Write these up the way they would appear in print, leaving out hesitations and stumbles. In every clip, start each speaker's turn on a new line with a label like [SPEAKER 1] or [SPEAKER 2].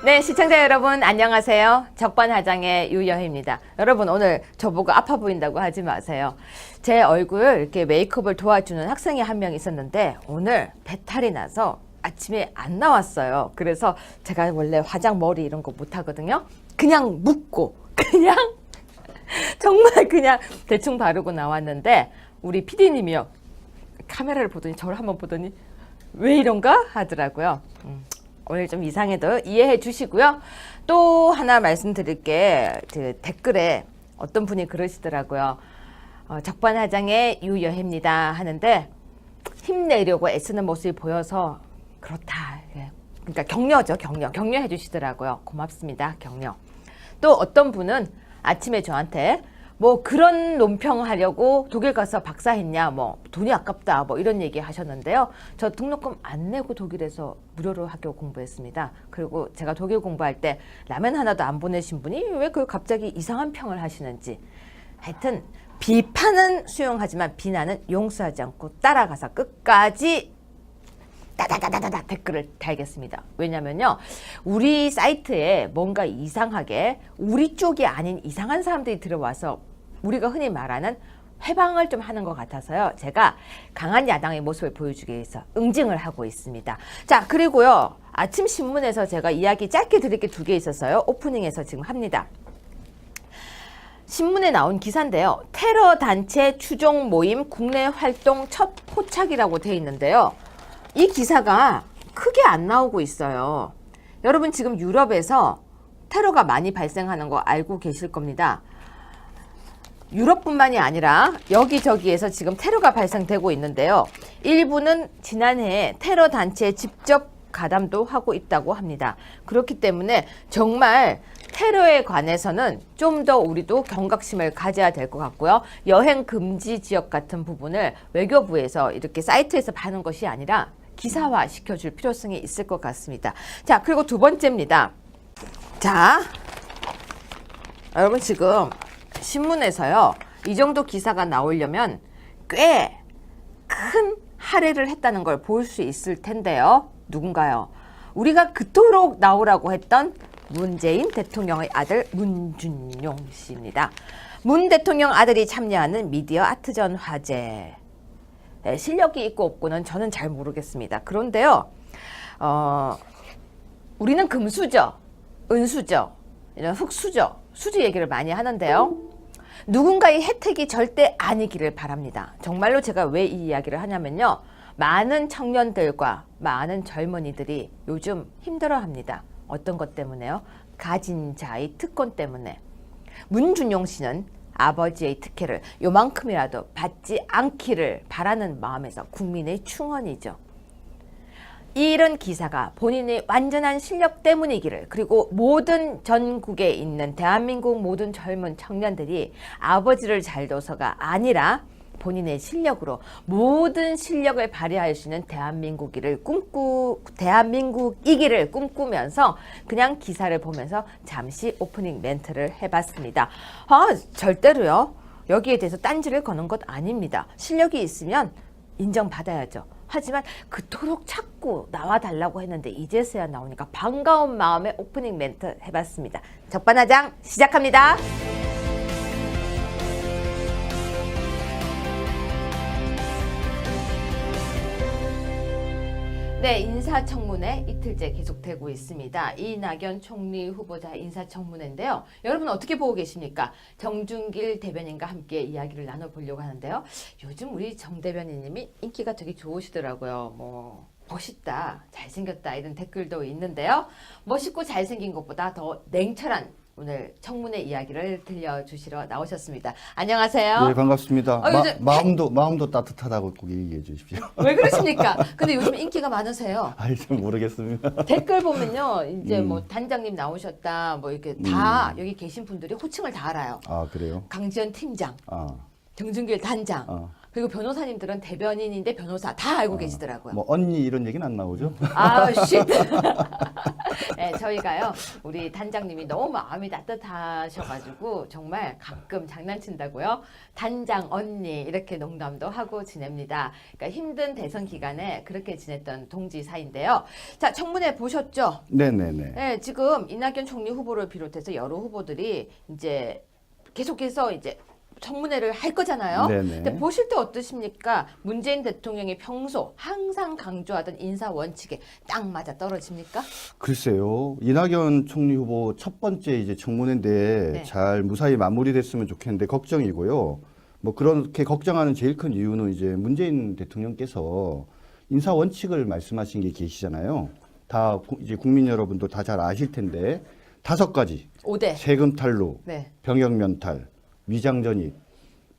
[SPEAKER 1] 네, 시청자 여러분 안녕하세요. 적반하장의 유여희입니다. 여러분 오늘 저보고 아파 보인다고 하지 마세요. 제 얼굴 이렇게 메이크업을 도와주는 학생이 한 명 있었는데 오늘 배탈이 나서 아침에 안 나왔어요. 그래서 제가 원래 화장 머리 이런 거 못 하거든요. 그냥 묶고 그냥 정말 그냥 대충 바르고 나왔는데 우리 PD님이요. 카메라를 보더니 저를 한번 보더니 왜 이런가 하더라고요. 오늘 좀 이상해도 이해해 주시고요. 또 하나 말씀드릴 게 그 댓글에 어떤 분이 그러시더라고요. 적반하장의 유여혜입니다 하는데 힘내려고 애쓰는 모습이 보여서 그렇다. 그러니까 격려죠. 격려해 주시더라고요. 고맙습니다. 격려. 또 어떤 분은 아침에 저한테 뭐 그런 논평하려고 독일 가서 박사했냐, 뭐 돈이 아깝다, 뭐 이런 얘기 하셨는데요. 저 등록금 안 내고 독일에서 무료로 학교 공부했습니다. 그리고 제가 독일 공부할 때 라면 하나도 안 보내신 분이 왜 그 갑자기 이상한 평을 하시는지. 하여튼 비판은 수용하지만 비난은 용서하지 않고 따라가서 끝까지 따다다다다 댓글을 달겠습니다. 왜냐면요, 우리 사이트에 뭔가 이상하게 우리 쪽이 아닌 이상한 사람들이 들어와서 우리가 흔히 말하는 회방을 좀 하는 것 같아서요. 제가 강한 야당의 모습을 보여주기 위해서 응징을 하고 있습니다. 자, 그리고요, 아침 신문에서 제가 이야기 짧게 드릴 게 두 개 있었어요. 오프닝에서 지금 합니다. 신문에 나온 기사인데요. 테러 단체 추종 모임 국내 활동 첫 포착이라고 돼 있는데요. 이 기사가 크게 안 나오고 있어요. 여러분 지금 유럽에서 테러가 많이 발생하는 거 알고 계실 겁니다. 유럽뿐만이 아니라 여기저기에서 지금 테러가 발생되고 있는데요. 일부는 지난해 테러 단체에 직접 가담도 하고 있다고 합니다. 그렇기 때문에 정말 테러에 관해서는 좀 더 우리도 경각심을 가져야 될 것 같고요. 여행 금지 지역 같은 부분을 외교부에서 이렇게 사이트에서 파는 것이 아니라 기사화 시켜줄 필요성이 있을 것 같습니다. 자, 그리고 두 번째입니다. 자, 여러분 지금 신문에서요, 이 정도 기사가 나오려면 꽤 큰 할애를 했다는 걸 볼 수 있을 텐데요. 누군가요? 우리가 그토록 나오라고 했던 문재인 대통령의 아들 문준용 씨입니다. 문 대통령 아들이 참여하는 미디어 아트전 화제. 네, 실력이 있고 없고는 저는 잘 모르겠습니다. 그런데요, 우리는 금수저, 은수저, 이런 흑수저, 수지 얘기를 많이 하는데요. 누군가의 혜택이 절대 아니기를 바랍니다. 정말로 제가 왜 이 이야기를 하냐면요. 많은 청년들과 많은 젊은이들이 요즘 힘들어합니다. 어떤 것 때문에요? 가진 자의 특권 때문에. 문준용 씨는 아버지의 특혜를 요만큼이라도 받지 않기를 바라는 마음에서 국민의 충원이죠. 이런 기사가 본인의 완전한 실력 때문이기를, 그리고 모든 전국에 있는 대한민국 모든 젊은 청년들이 아버지를 잘 둬서가 아니라 본인의 실력으로 모든 실력을 발휘할 수 있는 대한민국이기를 꿈꾸면서 그냥 기사를 보면서 잠시 오프닝 멘트를 해봤습니다. 절대로요, 여기에 대해서 딴지를 거는 것 아닙니다. 실력이 있으면 인정받아야죠. 하지만 그토록 찾고 나와달라고 했는데 이제서야 나오니까 반가운 마음에 오프닝 멘트 해봤습니다. 적반하장 시작합니다. 네, 인사청문회 이틀째 계속되고 있습니다. 이낙연 총리 후보자 인사청문회인데요. 여러분 어떻게 보고 계십니까? 정준길 대변인과 함께 이야기를 나눠보려고 하는데요. 요즘 우리 정 대변인님이 인기가 되게 좋으시더라고요. 뭐 멋있다, 잘생겼다 이런 댓글도 있는데요. 멋있고 잘생긴 것보다 더 냉철한 오늘 청문회 이야기를 들려주시러 나오셨습니다. 안녕하세요.
[SPEAKER 2] 네, 반갑습니다.
[SPEAKER 1] 요즘
[SPEAKER 2] 마음도 따뜻하다고 꼭 얘기해 주십시오.
[SPEAKER 1] 왜 그러십니까? 근데 요즘 인기가 많으세요.
[SPEAKER 2] 잘 모르겠습니다.
[SPEAKER 1] 댓글 보면요, 이제 뭐 단장님 나오셨다, 뭐 이렇게 다 여기 계신 분들이 호칭을 다 알아요.
[SPEAKER 2] 아, 그래요?
[SPEAKER 1] 강지연 팀장,
[SPEAKER 2] 아,
[SPEAKER 1] 정준길 단장, 그리고 변호사님들은 대변인인데 변호사 다 알고 계시더라고요.
[SPEAKER 2] 뭐 언니 이런 얘기는 안 나오죠?
[SPEAKER 1] 아, 쉿. 네, 저희가요, 우리 단장님이 너무 마음이 따뜻하셔가지고 정말 가끔 장난친다고요. 단장 언니 이렇게 농담도 하고 지냅니다. 그러니까 힘든 대선 기간에 그렇게 지냈던 동지 사이인데요. 자, 청문회 보셨죠?
[SPEAKER 2] 네네네.
[SPEAKER 1] 네, 지금 이낙연 총리 후보를 비롯해서 여러 후보들이 이제 계속해서 이제 청문회를 할 거잖아요.
[SPEAKER 2] 네네.
[SPEAKER 1] 근데 보실 때 어떠십니까? 문재인 대통령이 평소 항상 강조하던 인사 원칙에 딱 맞아 떨어집니까?
[SPEAKER 2] 글쎄요. 이낙연 총리 후보 첫 번째 이제 청문회인데
[SPEAKER 1] 네.
[SPEAKER 2] 잘 무사히 마무리됐으면 좋겠는데 걱정이고요. 뭐 그렇게 걱정하는 제일 큰 이유는 이제 문재인 대통령께서 인사 원칙을 말씀하신 게 계시잖아요. 다 이제 국민 여러분도 다 잘 아실 텐데 5가지.
[SPEAKER 1] 5대.
[SPEAKER 2] 세금 탈루,
[SPEAKER 1] 네.
[SPEAKER 2] 병역 면탈, 위장 전입,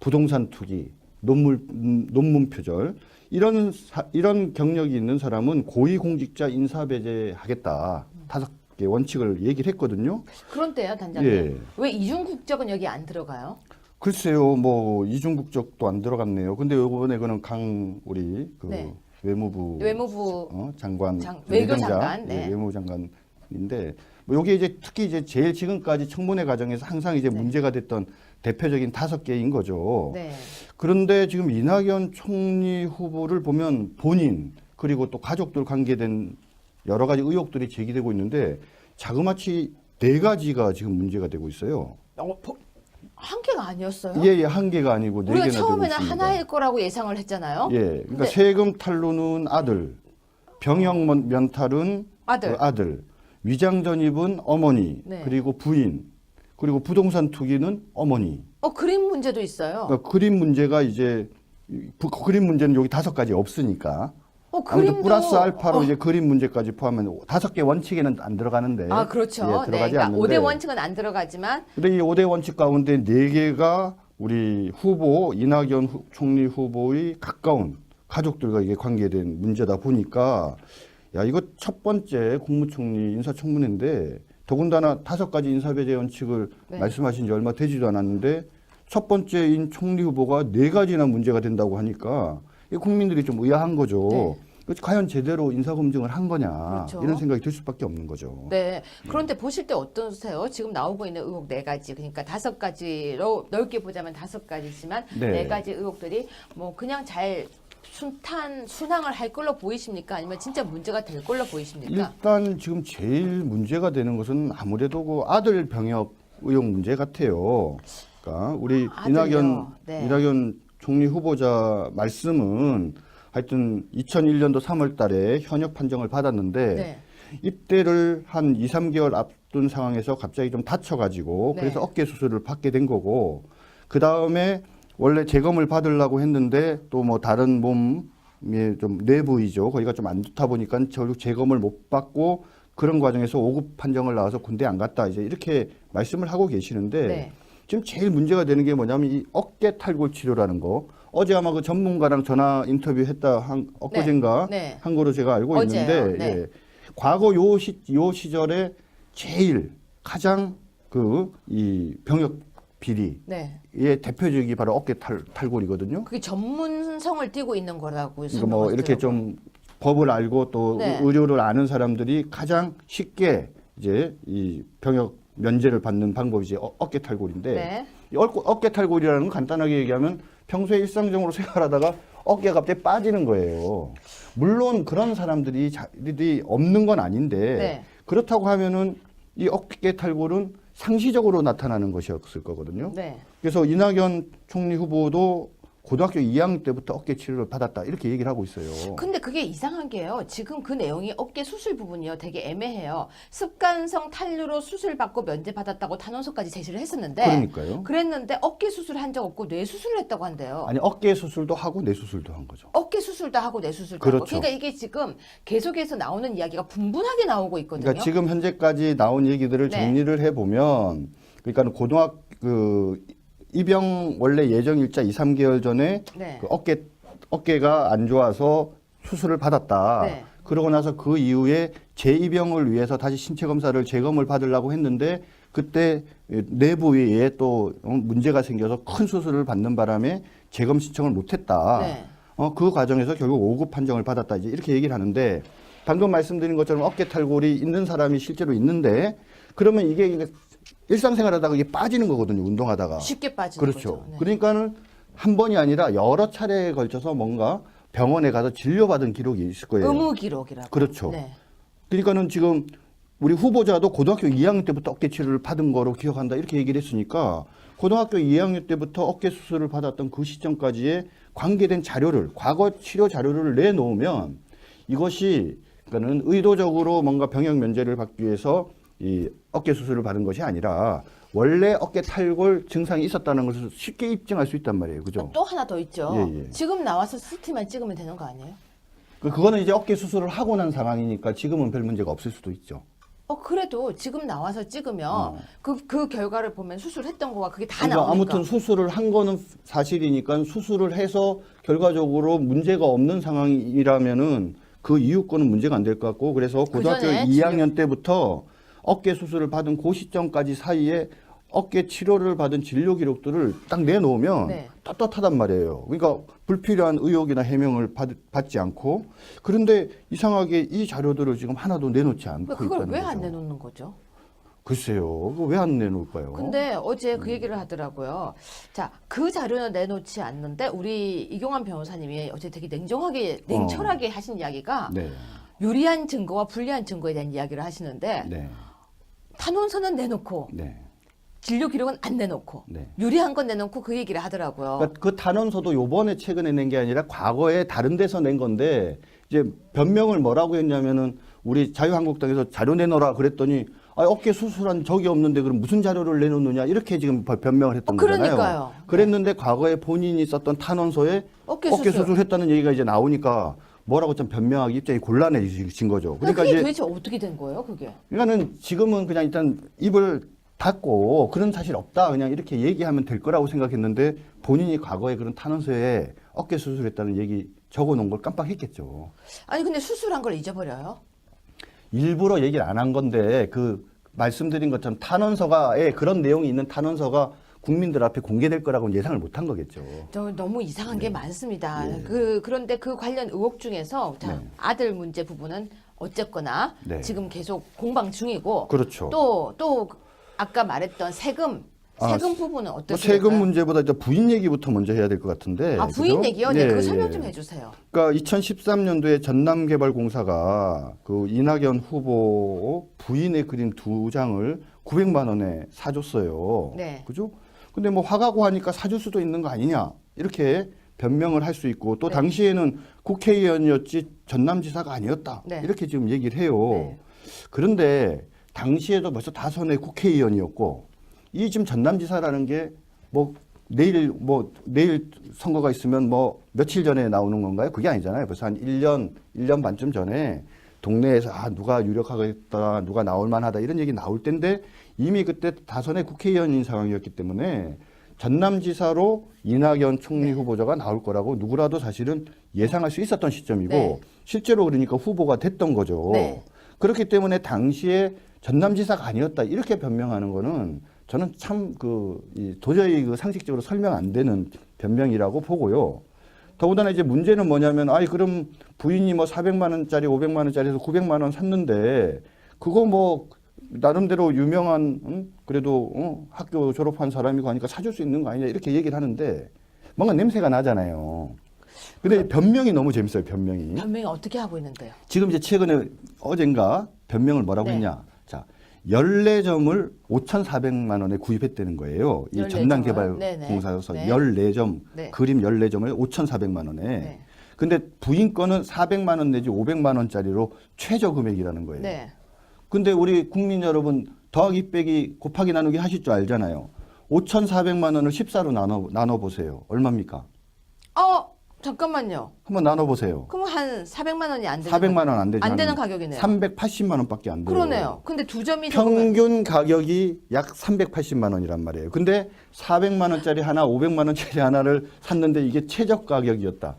[SPEAKER 2] 부동산 투기, 논문 표절 이런 경력이 있는 사람은 고위공직자 인사 배제하겠다. 5개 원칙을 얘기를 했거든요.
[SPEAKER 1] 그런데요, 단장님.
[SPEAKER 2] 예.
[SPEAKER 1] 왜 이중 국적은 여기 안 들어가요?
[SPEAKER 2] 글쎄요, 뭐 이중 국적도 안 들어갔네요. 근데 이번에 그는 우리
[SPEAKER 1] 네.
[SPEAKER 2] 외무부 장관,
[SPEAKER 1] 외교장관,
[SPEAKER 2] 예,
[SPEAKER 1] 네.
[SPEAKER 2] 외무장관인데 뭐 요게 이제 특히 이제 제일 지금까지 청문회 과정에서 항상 이제
[SPEAKER 1] 네.
[SPEAKER 2] 문제가 됐던 대표적인 5개인 거죠.
[SPEAKER 1] 네.
[SPEAKER 2] 그런데 지금 이낙연 총리 후보를 보면 본인 그리고 또 가족들 관계된 여러 가지 의혹들이 제기되고 있는데 자그마치 4가지가 지금 문제가 되고 있어요.
[SPEAKER 1] 한 개가 아니었어요?
[SPEAKER 2] 예, 1개가 아니고 4개나
[SPEAKER 1] 우리가
[SPEAKER 2] 되고
[SPEAKER 1] 처음에는
[SPEAKER 2] 있습니다.
[SPEAKER 1] 하나일 거라고 예상을 했잖아요.
[SPEAKER 2] 예, 그러니까
[SPEAKER 1] 근데
[SPEAKER 2] 세금 탈루는 아들, 병역 면탈은
[SPEAKER 1] 아들.
[SPEAKER 2] 위장 전입은 어머니,
[SPEAKER 1] 네.
[SPEAKER 2] 그리고 부인, 그리고 부동산 투기는 어머니.
[SPEAKER 1] 그림 문제도 있어요.
[SPEAKER 2] 그러니까 그림 문제가 이제 그림 문제는 여기 5가지 없으니까. 아무래도
[SPEAKER 1] 그림도
[SPEAKER 2] 플러스 알파로 이제 그림 문제까지 포함하면 5개 원칙에는 안 들어가는데.
[SPEAKER 1] 아, 그렇죠.
[SPEAKER 2] 예, 들어가지
[SPEAKER 1] 네, 그러니까
[SPEAKER 2] 않는데.
[SPEAKER 1] 5대 원칙은 안 들어가지만
[SPEAKER 2] 근데 이 5대 원칙 가운데 4개가 우리 후보 이낙연 총리 후보의 가까운 가족들과 이게 관계된 문제다 보니까 야, 이거 첫 번째 국무총리 인사청문회인데 더군다나 5가지 인사배제 원칙을
[SPEAKER 1] 네.
[SPEAKER 2] 말씀하신 지 얼마 되지도 않았는데 첫 번째인 총리 후보가 4가지나 문제가 된다고 하니까 국민들이 좀 의아한 거죠.
[SPEAKER 1] 네.
[SPEAKER 2] 과연 제대로 인사검증을 한 거냐
[SPEAKER 1] 그렇죠.
[SPEAKER 2] 이런 생각이 들 수밖에 없는 거죠.
[SPEAKER 1] 네. 그런데 보실 때 어떠세요? 지금 나오고 있는 의혹 4가지. 그러니까 5가지로 넓게 보자면 5가지지만
[SPEAKER 2] 네.
[SPEAKER 1] 4가지 의혹들이 뭐 그냥 잘 순항을 할 걸로 보이십니까? 아니면 진짜 문제가 될 걸로 보이십니까?
[SPEAKER 2] 일단 지금 제일 문제가 되는 것은 아무래도 그 아들 병역 의혹 문제 같아요. 그러니까 우리
[SPEAKER 1] 아들요. 네.
[SPEAKER 2] 이낙연 총리 후보자 말씀은 하여튼 2001년도 3월 달에 현역 판정을 받았는데
[SPEAKER 1] 네.
[SPEAKER 2] 입대를 한 2, 3개월 앞둔 상황에서 갑자기 좀 다쳐가지고
[SPEAKER 1] 네.
[SPEAKER 2] 그래서 어깨 수술을 받게 된 거고 그 다음에 원래 재검을 받으려고 했는데 또 뭐 다른 몸에 좀 뇌부위죠. 거기가 좀 안 좋다 보니까 결국 재검을 못 받고 그런 과정에서 5급 판정을 나와서 군대 안 갔다 이제 이렇게 말씀을 하고 계시는데
[SPEAKER 1] 네.
[SPEAKER 2] 지금 제일 문제가 되는 게 뭐냐면 이 어깨 탈골 치료라는 거. 어제 아마 그 전문가랑 전화 인터뷰했다 엊그젠가
[SPEAKER 1] 네.
[SPEAKER 2] 한 거로 제가 알고
[SPEAKER 1] 어제요.
[SPEAKER 2] 있는데
[SPEAKER 1] 네.
[SPEAKER 2] 예. 과거 요 시절에 제일 가장 이 병역 비리의
[SPEAKER 1] 네.
[SPEAKER 2] 대표적이 바로 어깨 탈골이거든요.
[SPEAKER 1] 그게 전문성을 띠고 있는 거라고
[SPEAKER 2] 그러니까 뭐 이렇게 좀 법을 알고 또
[SPEAKER 1] 네.
[SPEAKER 2] 의료를 아는 사람들이 가장 쉽게 이제 이 병역 면제를 받는 방법이 이제 어깨 탈골인데
[SPEAKER 1] 네.
[SPEAKER 2] 이 어깨 탈골이라는 건 간단하게 얘기하면 평소에 일상적으로 생활하다가 어깨가 갑자기 빠지는 거예요. 물론 그런 사람들이 없는 건 아닌데
[SPEAKER 1] 네.
[SPEAKER 2] 그렇다고 하면은 이 어깨 탈골은 상시적으로 나타나는 것이었을 거거든요.
[SPEAKER 1] 네.
[SPEAKER 2] 그래서 이낙연 총리 후보도 고등학교 2학년 때부터 어깨 치료를 받았다 이렇게 얘기를 하고 있어요.
[SPEAKER 1] 근데 그게 이상한 게요. 지금 그 내용이 어깨 수술 부분이요. 되게 애매해요. 습관성 탈루로 수술 받고 면제 받았다고 탄원서까지 제시를 했었는데
[SPEAKER 2] 그러니까요.
[SPEAKER 1] 그랬는데 어깨 수술 한 적 없고 뇌 수술을 했다고 한대요.
[SPEAKER 2] 아니 어깨 수술도 하고 뇌 수술도 한 거죠.
[SPEAKER 1] 어깨 수술도 하고 뇌 수술도
[SPEAKER 2] 그렇죠.
[SPEAKER 1] 하고. 그러니까 이게 지금 계속해서 나오는 이야기가 분분하게 나오고 있거든요.
[SPEAKER 2] 그러니까 지금 현재까지 나온 얘기들을
[SPEAKER 1] 네.
[SPEAKER 2] 정리를 해보면 그러니까 입영 원래 예정 일자 2, 3개월 전에
[SPEAKER 1] 네.
[SPEAKER 2] 그 어깨가 안 좋아서 수술을 받았다.
[SPEAKER 1] 네.
[SPEAKER 2] 그러고 나서 그 이후에 재입영을 위해서 다시 신체 검사를 재검을 받으려고 했는데 그때 내부위에 또 문제가 생겨서 큰 수술을 받는 바람에 재검 신청을 못했다.
[SPEAKER 1] 네.
[SPEAKER 2] 그 과정에서 결국 5급 판정을 받았다. 이제 이렇게 얘기를 하는데 방금 말씀드린 것처럼 어깨 탈골이 있는 사람이 실제로 있는데 그러면 이게 일상생활하다가 이게 빠지는 거거든요. 운동하다가.
[SPEAKER 1] 쉽게 빠지는
[SPEAKER 2] 그렇죠.
[SPEAKER 1] 거죠. 네.
[SPEAKER 2] 그러니까는 한 번이 아니라 여러 차례에 걸쳐서 뭔가 병원에 가서 진료받은 기록이 있을 거예요.
[SPEAKER 1] 의무 기록이라고.
[SPEAKER 2] 그렇죠.
[SPEAKER 1] 네.
[SPEAKER 2] 그러니까는 지금 우리 후보자도 고등학교 2학년 때부터 어깨 치료를 받은 거로 기억한다 이렇게 얘기를 했으니까 고등학교 2학년 때부터 어깨 수술을 받았던 그 시점까지의 관계된 자료를 과거 치료 자료를 내놓으면 이것이 그러니까는 의도적으로 뭔가 병역 면제를 받기 위해서 이 어깨 수술을 받은 것이 아니라 원래 어깨 탈골 증상이 있었다는 것을 쉽게 입증할 수 있단 말이에요. 그죠?
[SPEAKER 1] 또 하나 더 있죠.
[SPEAKER 2] 예, 예.
[SPEAKER 1] 지금 나와서 CT만 찍으면 되는 거 아니에요?
[SPEAKER 2] 그거는 이제 어깨 수술을 하고 난 상황이니까 지금은 별 문제가 없을 수도 있죠.
[SPEAKER 1] 그래도 지금 나와서 찍으면 그 결과를 보면 수술했던 거가 그게 다
[SPEAKER 2] 그러니까
[SPEAKER 1] 나오니까.
[SPEAKER 2] 아무튼 수술을 한 거는 사실이니까 수술을 해서 결과적으로 문제가 없는 상황이라면은 그 이후 거는 문제가 안 될 것 같고 그래서 고등학교
[SPEAKER 1] 전에
[SPEAKER 2] 2학년 때부터 어깨 수술을 받은 그 시점까지 사이에 어깨 치료를 받은 진료 기록들을 딱 내놓으면
[SPEAKER 1] 네.
[SPEAKER 2] 떳떳하단 말이에요. 그러니까 불필요한 의혹이나 해명을 받지 않고 그런데 이상하게 이 자료들을 지금 하나도 내놓지 않고
[SPEAKER 1] 그걸
[SPEAKER 2] 있다는
[SPEAKER 1] 왜
[SPEAKER 2] 거죠.
[SPEAKER 1] 안 내놓는 거죠?
[SPEAKER 2] 글쎄요. 그거 왜 안 내놓을까요?
[SPEAKER 1] 근데 어제 그 얘기를 하더라고요. 자, 그 자료는 내놓지 않는데 우리 이경환 변호사님이 어제 되게 냉철하게 하신 이야기가
[SPEAKER 2] 네.
[SPEAKER 1] 유리한 증거와 불리한 증거에 대한 이야기를 하시는데
[SPEAKER 2] 네.
[SPEAKER 1] 탄원서는 내놓고
[SPEAKER 2] 네.
[SPEAKER 1] 진료 기록은 안 내놓고
[SPEAKER 2] 네.
[SPEAKER 1] 유리한 건 내놓고 그 얘기를 하더라고요.
[SPEAKER 2] 그러니까 그 단원서도 요번에 최근에 낸 게 아니라 과거에 다른 데서 낸 건데 이제 변명을 뭐라고 했냐면은 우리 자유한국당에서 자료 내놓으라 그랬더니 어깨 수술한 적이 없는데 그럼 무슨 자료를 내놓느냐 이렇게 지금 변명을 했던 거잖아요.
[SPEAKER 1] 그러니까요.
[SPEAKER 2] 그랬는데 과거에 본인이 썼던 탄원서에
[SPEAKER 1] 어깨
[SPEAKER 2] 어깨
[SPEAKER 1] 수술.
[SPEAKER 2] 수술했다는 얘기가 이제 나오니까 뭐라고 좀 변명하기 입장이 곤란해진 거죠. 그러니까
[SPEAKER 1] 그게
[SPEAKER 2] 이제
[SPEAKER 1] 도대체 어떻게 된 거예요, 그게?
[SPEAKER 2] 그러니까는 지금은 그냥 일단 입을 닫고 그런 사실 없다 그냥 이렇게 얘기하면 될 거라고 생각했는데 본인이 과거에 그런 탄원서에 어깨 수술했다는 얘기 적어놓은 걸 깜빡했겠죠.
[SPEAKER 1] 아니 근데 수술한 걸 잊어버려요?
[SPEAKER 2] 일부러 얘기를 안 한 건데 그 말씀드린 것처럼 탄원서가에 그런 내용이 있는 탄원서가 국민들 앞에 공개될 거라고는 예상을 못 한 거겠죠.
[SPEAKER 1] 저 너무 이상한 게 많습니다.
[SPEAKER 2] 네.
[SPEAKER 1] 그런데 그 관련 의혹 중에서 자,
[SPEAKER 2] 네.
[SPEAKER 1] 아들 문제 부분은 어쨌거나
[SPEAKER 2] 네.
[SPEAKER 1] 지금 계속 공방 중이고
[SPEAKER 2] 그렇죠.
[SPEAKER 1] 또 아까 말했던 세금 부분은 어떻게
[SPEAKER 2] 세금
[SPEAKER 1] 될까요?
[SPEAKER 2] 문제보다 이제 부인 얘기부터 먼저 해야 될 것 같은데.
[SPEAKER 1] 부인
[SPEAKER 2] 그죠?
[SPEAKER 1] 얘기요? 네,
[SPEAKER 2] 예,
[SPEAKER 1] 그거 설명
[SPEAKER 2] 예.
[SPEAKER 1] 좀 해주세요.
[SPEAKER 2] 그러니까 2013년도에 전남개발공사가 그 이낙연 후보 부인의 그림 2장을 900만 원에 사줬어요.
[SPEAKER 1] 네.
[SPEAKER 2] 그죠? 근데 뭐 화가고 하니까 사줄 수도 있는 거 아니냐 이렇게 변명을 할 수 있고 또
[SPEAKER 1] 네.
[SPEAKER 2] 당시에는 국회의원이었지 전남지사가 아니었다
[SPEAKER 1] 네.
[SPEAKER 2] 이렇게 지금 얘기를 해요.
[SPEAKER 1] 네.
[SPEAKER 2] 그런데 당시에도 벌써 5선의 국회의원이었고 이 지금 전남지사라는 게 내일 선거가 있으면 뭐 며칠 전에 나오는 건가요? 그게 아니잖아요. 벌써 한 1년 반쯤 전에 동네에서 누가 유력하겠다, 누가 나올 만하다 이런 얘기 나올 텐데 이미 그때 5선의 국회의원인 상황이었기 때문에 전남지사로 이낙연 총리 후보자가 나올 거라고 누구라도 사실은 예상할 수 있었던 시점이고
[SPEAKER 1] 네.
[SPEAKER 2] 실제로 그러니까 후보가 됐던 거죠.
[SPEAKER 1] 네.
[SPEAKER 2] 그렇기 때문에 당시에 전남지사가 아니었다 이렇게 변명하는 거는 저는 참 도저히 상식적으로 설명 안 되는 변명이라고 보고요. 더군다나 이제 문제는 뭐냐면 그럼 부인이 뭐 400만 원짜리 500만 원짜리에서 900만 원 샀는데 그거 뭐 나름대로 유명한 그래도 학교 졸업한 사람이고 하니까 사줄 수 있는 거 아니냐 이렇게 얘기를 하는데 뭔가 냄새가 나잖아요. 근데 변명이 너무 재밌어요. 변명이
[SPEAKER 1] 어떻게 하고 있는데요?
[SPEAKER 2] 지금 이제 최근에 어젠가 변명을 뭐라고
[SPEAKER 1] 네.
[SPEAKER 2] 했냐. 자, 14점을 5,400만 원에 구입했다는 거예요. 이
[SPEAKER 1] 14 점을?
[SPEAKER 2] 전남개발공사에서
[SPEAKER 1] 네네.
[SPEAKER 2] 14점,
[SPEAKER 1] 네.
[SPEAKER 2] 그림 14점을 5,400만 원에.
[SPEAKER 1] 네.
[SPEAKER 2] 근데 부인 거는 400만 원 내지 500만 원짜리로 최저 금액이라는 거예요.
[SPEAKER 1] 네.
[SPEAKER 2] 근데 우리 국민 여러분 더하기 빼기 곱하기 나누기 하실 줄 알잖아요. 5,400만 원을 14로 나눠 보세요. 얼마입니까?
[SPEAKER 1] 잠깐만요.
[SPEAKER 2] 한번 나눠 보세요.
[SPEAKER 1] 그럼 한 400만 원이 안 되는
[SPEAKER 2] 400만 원 안 되죠.
[SPEAKER 1] 안 되는 가격이네요.
[SPEAKER 2] 380만 원밖에 안 돼요.
[SPEAKER 1] 그러네요. 근데 2점이 적으면
[SPEAKER 2] 평균 가격이 약 380만 원이란 말이에요. 근데 400만 원짜리 하나, 500만 원짜리 하나를 샀는데 이게 최저 가격이었다.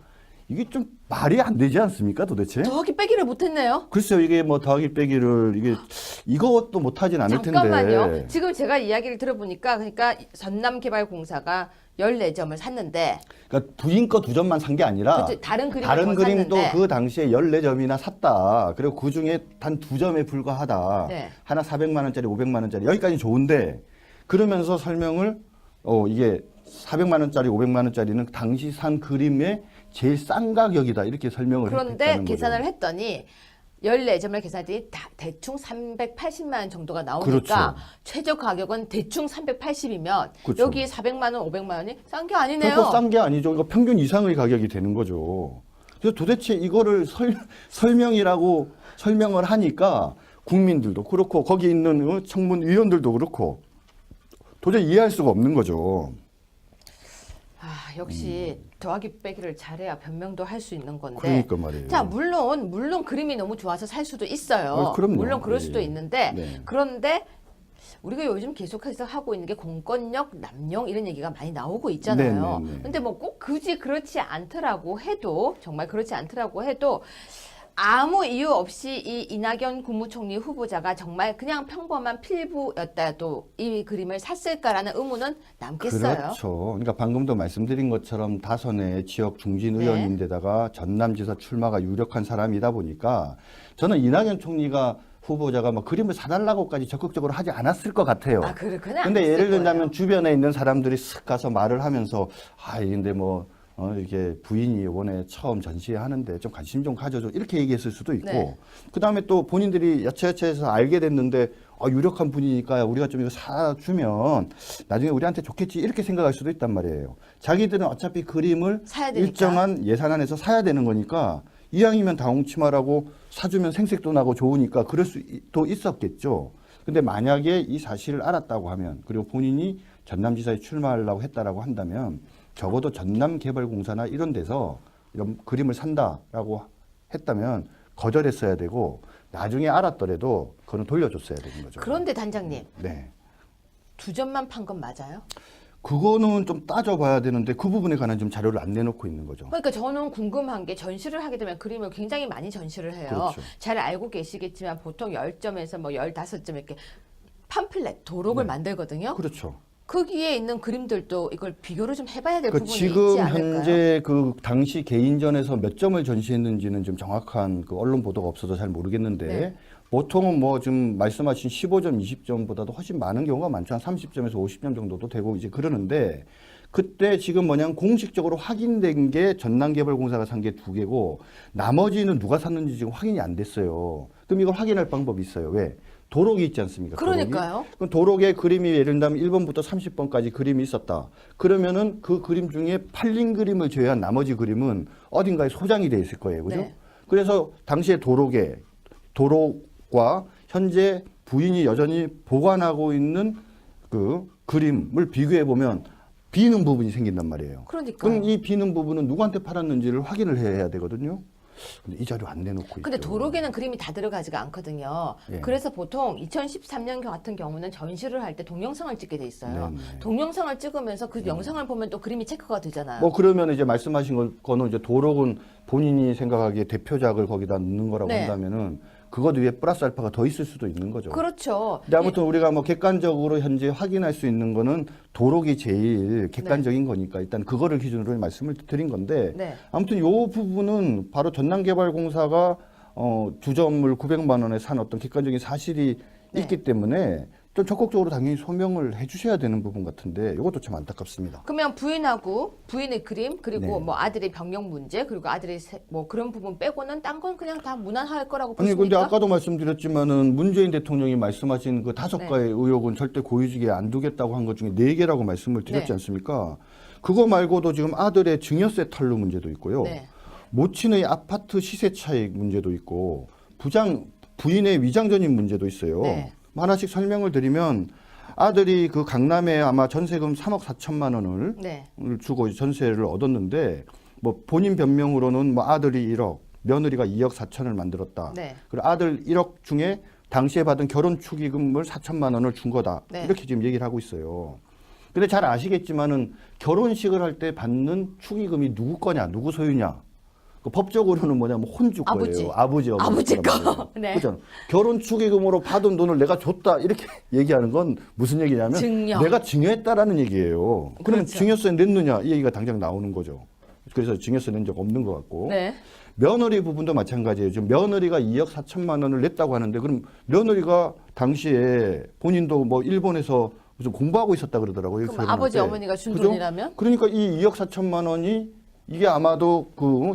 [SPEAKER 2] 이게 좀 말이 안 되지 않습니까, 도대체?
[SPEAKER 1] 더하기 빼기를 못했네요.
[SPEAKER 2] 글쎄요, 이게 뭐 더하기 빼기를 이것도 못하진 않을
[SPEAKER 1] 잠깐만요.
[SPEAKER 2] 텐데.
[SPEAKER 1] 지금 제가 이야기를 들어보니까 그러니까 전남개발공사가 14점을 샀는데
[SPEAKER 2] 그러니까 부인 거 2점만 산 게 아니라
[SPEAKER 1] 그치, 다른 그림을
[SPEAKER 2] 다른
[SPEAKER 1] 더
[SPEAKER 2] 그림도
[SPEAKER 1] 샀는데.
[SPEAKER 2] 그 당시에 14점이나 샀다. 그리고 그 중에 단 2점에 불과하다.
[SPEAKER 1] 네.
[SPEAKER 2] 하나 400만 원짜리, 500만 원짜리 여기까지 좋은데 그러면서 설명을 이게 400만 원짜리, 500만 원짜리는 당시 산 그림의 제일 싼 가격이다. 이렇게 설명을
[SPEAKER 1] 그런데
[SPEAKER 2] 했다는
[SPEAKER 1] 계산을
[SPEAKER 2] 거죠.
[SPEAKER 1] 했더니 14점을 계산했더니 대충 380만 원 정도가 나오니까
[SPEAKER 2] 그렇죠.
[SPEAKER 1] 최저 가격은 대충 380이면
[SPEAKER 2] 그렇죠.
[SPEAKER 1] 여기 400만 원, 500만 원이 싼 게 아니네요.
[SPEAKER 2] 그러니까 싼 게 아니죠. 이거 평균 이상의 가격이 되는 거죠. 그래서 도대체 이거를 설명이라고 설명을 하니까 국민들도 그렇고 거기 있는 청문 위원들도 그렇고 도저히 이해할 수가 없는 거죠.
[SPEAKER 1] 아, 역시 더하기 빼기를 잘해야 변명도 할 수 있는 건데.
[SPEAKER 2] 그러니까 말이에요.
[SPEAKER 1] 자, 물론 그림이 너무 좋아서 살 수도 있어요.
[SPEAKER 2] 그럼요.
[SPEAKER 1] 물론 그럴
[SPEAKER 2] 예.
[SPEAKER 1] 수도 있는데
[SPEAKER 2] 네.
[SPEAKER 1] 그런데 우리가 요즘 계속해서 하고 있는 게 공권력 남용 이런 얘기가 많이 나오고 있잖아요.
[SPEAKER 2] 네.
[SPEAKER 1] 근데 뭐 꼭 굳이 그렇지 않더라고 해도 정말 그렇지 않더라고 해도 아무 이유 없이 이 이낙연 국무총리 후보자가 정말 그냥 평범한 필부였다도 이 그림을 샀을까라는 의문은 남겠어요.
[SPEAKER 2] 그렇죠. 그러니까 방금도 말씀드린 것처럼 다선의 지역 중진
[SPEAKER 1] 네.
[SPEAKER 2] 의원인데다가 전남지사 출마가 유력한 사람이다 보니까 저는 이낙연 총리가 후보자가 막 그림을 사달라고까지 적극적으로 하지 않았을 것 같아요.
[SPEAKER 1] 아, 그렇구나.
[SPEAKER 2] 근데 예를 들자면 주변에 있는 사람들이 쓱 가서 말을 하면서 근데 뭐 이게 부인이 이번에 처음 전시하는데 좀 관심 좀 가져줘 이렇게 얘기했을 수도 있고
[SPEAKER 1] 네.
[SPEAKER 2] 그다음에 또 본인들이 여차여차해서 알게 됐는데 유력한 분이니까 우리가 좀 이거 사주면 나중에 우리한테 좋겠지 이렇게 생각할 수도 있단 말이에요. 자기들은 어차피 그림을
[SPEAKER 1] 사야 되니까.
[SPEAKER 2] 일정한 예산 안에서 사야 되는 거니까 이왕이면 다홍치마라고 사주면 생색도 나고 좋으니까 그럴 수도 있었겠죠. 근데 만약에 이 사실을 알았다고 하면 그리고 본인이 전남지사에 출마하려고 했다라고 한다면 적어도 전남개발공사나 이런 데서 이런 그림을 산다라고 했다면 거절했어야 되고 나중에 알았더라도 그거는 돌려줬어야 되는 거죠.
[SPEAKER 1] 그런데 단장님,
[SPEAKER 2] 네.
[SPEAKER 1] 2점만 판 건 맞아요?
[SPEAKER 2] 그거는 좀 따져봐야 되는데 그 부분에 관한 좀 자료를 안 내놓고 있는 거죠.
[SPEAKER 1] 그러니까 저는 궁금한 게 전시를 하게 되면 그림을 굉장히 많이 전시를 해요.
[SPEAKER 2] 그렇죠.
[SPEAKER 1] 잘 알고 계시겠지만 보통 10점에서 뭐 15점 이렇게 팜플렛, 도록을 만들거든요.
[SPEAKER 2] 그렇죠.
[SPEAKER 1] 거기에 있는 그림들도 이걸 비교를 좀 해봐야 될 부분이
[SPEAKER 2] 지금
[SPEAKER 1] 있지 않을까요?
[SPEAKER 2] 현재 그 당시 개인전에서 몇 점을 전시했는지는 좀 정확한 그 언론 보도가 없어서 잘 모르겠는데
[SPEAKER 1] 네.
[SPEAKER 2] 보통은 뭐 지금 말씀하신 15점, 20점보다도 훨씬 많은 경우가 많죠. 한 30점에서 50점 정도도 되고 이제 그러는데 그때 지금 뭐냐면 공식적으로 확인된 게 전남개발공사가 산 게 2개고 나머지는 누가 샀는지 지금 확인이 안 됐어요. 그럼 이걸 확인할 방법이 있어요. 왜? 도록이 있지 않습니까?
[SPEAKER 1] 그러니까요.
[SPEAKER 2] 도록이? 그럼 도록에 그림이 예를 들면 1번부터 30번까지 그림이 있었다. 그러면은 그 그림 중에 팔린 그림을 제외한 나머지 그림은 어딘가에 소장이 돼 있을 거예요. 그죠?
[SPEAKER 1] 네.
[SPEAKER 2] 그래서 당시에 도록과 현재 부인이 여전히 보관하고 있는 그 그림을 비교해 보면 비는 부분이 생긴단 말이에요.
[SPEAKER 1] 그러니까요.
[SPEAKER 2] 그럼 이 비는 부분은 누구한테 팔았는지를 확인을 해야 되거든요. 근데 이 자료 안 내놓고
[SPEAKER 1] 근데
[SPEAKER 2] 있죠.
[SPEAKER 1] 도록에는 그림이 다 들어가지가 않거든요.
[SPEAKER 2] 예.
[SPEAKER 1] 그래서 보통 2013년 같은 경우는 전시를 할 때 동영상을 찍게 돼 있어요.
[SPEAKER 2] 네네.
[SPEAKER 1] 동영상을 찍으면서 그 영상을 보면 또 그림이 체크가 되잖아요.
[SPEAKER 2] 뭐 그러면 이제 말씀하신 거는 이제 도록은 본인이 생각하기에 대표작을 거기다 넣는 거라고
[SPEAKER 1] 네.
[SPEAKER 2] 한다면은 그것 위에 플러스 알파가 더 있을 수도 있는 거죠.
[SPEAKER 1] 그렇죠.
[SPEAKER 2] 근데 아무튼 우리가 뭐 객관적으로 현재 확인할 수 있는 거는 도록이 제일 객관적인 거니까 일단 그거를 기준으로 말씀을 드린 건데
[SPEAKER 1] 네.
[SPEAKER 2] 아무튼 요 부분은 바로 전남개발공사가 2점을 900만 원에 산 어떤 객관적인 사실이
[SPEAKER 1] 네.
[SPEAKER 2] 있기 때문에 좀 적극적으로 당연히 소명을 해주셔야 되는 부분 같은데 이것도 참 안타깝습니다.
[SPEAKER 1] 그러면 부인의 그림 그리고
[SPEAKER 2] 네.
[SPEAKER 1] 뭐 아들의 병력 문제 그리고 아들의 뭐 그런 부분 빼고는 딴 건 그냥 다 무난할 거라고
[SPEAKER 2] 아니 근데
[SPEAKER 1] 보십니까?
[SPEAKER 2] 아까도 말씀드렸지만은 문재인 대통령이 말씀하신 그 5가의
[SPEAKER 1] 네.
[SPEAKER 2] 의혹은 절대 고위직에 안 두겠다고 한 것 중에 4개라고 말씀을 드렸지
[SPEAKER 1] 네.
[SPEAKER 2] 않습니까? 그거 말고도 지금 아들의 증여세 탈루 문제도 있고요.
[SPEAKER 1] 네.
[SPEAKER 2] 모친의 아파트 시세 차익 문제도 있고 부인의 위장전입 문제도 있어요.
[SPEAKER 1] 네.
[SPEAKER 2] 하나씩 설명을 드리면 아들이 그 강남에 아마 전세금 3억 4천만 원을
[SPEAKER 1] 네.
[SPEAKER 2] 주고 전세를 얻었는데 뭐 본인 변명으로는 뭐 아들이 1억, 며느리가 2억 4천을 만들었다.
[SPEAKER 1] 네.
[SPEAKER 2] 그리고 아들 1억 중에 당시에 받은 결혼 축의금을 4천만 원을 준 거다.
[SPEAKER 1] 네.
[SPEAKER 2] 이렇게 지금 얘기를 하고 있어요. 근데 잘 아시겠지만은 결혼식을 할 때 받는 축의금이 누구 거냐, 누구 소유냐. 그 법적으로는 뭐냐면 혼주 거예요. 아버지
[SPEAKER 1] 아버지 거. 네.
[SPEAKER 2] 그렇죠. 결혼 축의금으로 받은 돈을 내가 줬다 이렇게 얘기하는 건 무슨 얘기냐면
[SPEAKER 1] 증여.
[SPEAKER 2] 내가 증여했다라는 얘기예요. 그러면
[SPEAKER 1] 그렇죠.
[SPEAKER 2] 증여세 냈느냐 이 얘기가 당장 나오는 거죠. 그래서 증여세 낸 적 없는 것 같고
[SPEAKER 1] 네.
[SPEAKER 2] 며느리 부분도 마찬가지예요. 지금 며느리가 2억 4천만 원을 냈다고 하는데 그럼 며느리가 당시에 본인도 뭐 일본에서 무슨 공부하고 있었다 그러더라고요.
[SPEAKER 1] 그럼
[SPEAKER 2] 결혼할
[SPEAKER 1] 아버지
[SPEAKER 2] 때.
[SPEAKER 1] 어머니가 준
[SPEAKER 2] 그죠?
[SPEAKER 1] 돈이라면?
[SPEAKER 2] 그러니까 이 2억 4천만 원이 이게 아마도 그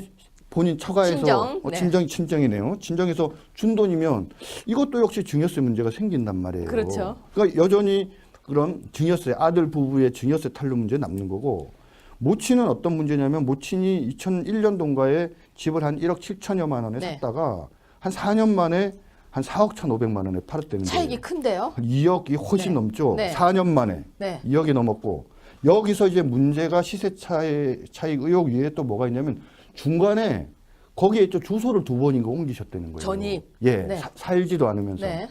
[SPEAKER 2] 본인 처가에서
[SPEAKER 1] 친정? 네.
[SPEAKER 2] 친정이네요. 친정에서 준 돈이면 이것도 역시 증여세 문제가 생긴단 말이에요.
[SPEAKER 1] 그렇죠.
[SPEAKER 2] 그러니까 여전히 그런 증여세 아들 부부의 증여세 탄로 문제 남는 거고 모친은 어떤 문제냐면 모친이 2001년도인가에 집을 한 1억 7천여만 원에
[SPEAKER 1] 네.
[SPEAKER 2] 샀다가 한 4년 만에 한 4억 1,500만 원에 팔았다는
[SPEAKER 1] 차익이
[SPEAKER 2] 거예요.
[SPEAKER 1] 큰데요?
[SPEAKER 2] 2억이 훨씬
[SPEAKER 1] 네.
[SPEAKER 2] 넘죠.
[SPEAKER 1] 네.
[SPEAKER 2] 4년 만에
[SPEAKER 1] 네.
[SPEAKER 2] 2억이 넘었고 여기서 이제 문제가 시세 차익 의혹 위에 또 뭐가 있냐면 중간에 거기에 또 주소를 2번인가 옮기셨다는 거예요.
[SPEAKER 1] 전입.
[SPEAKER 2] 예,
[SPEAKER 1] 네.
[SPEAKER 2] 살지도 않으면서
[SPEAKER 1] 네.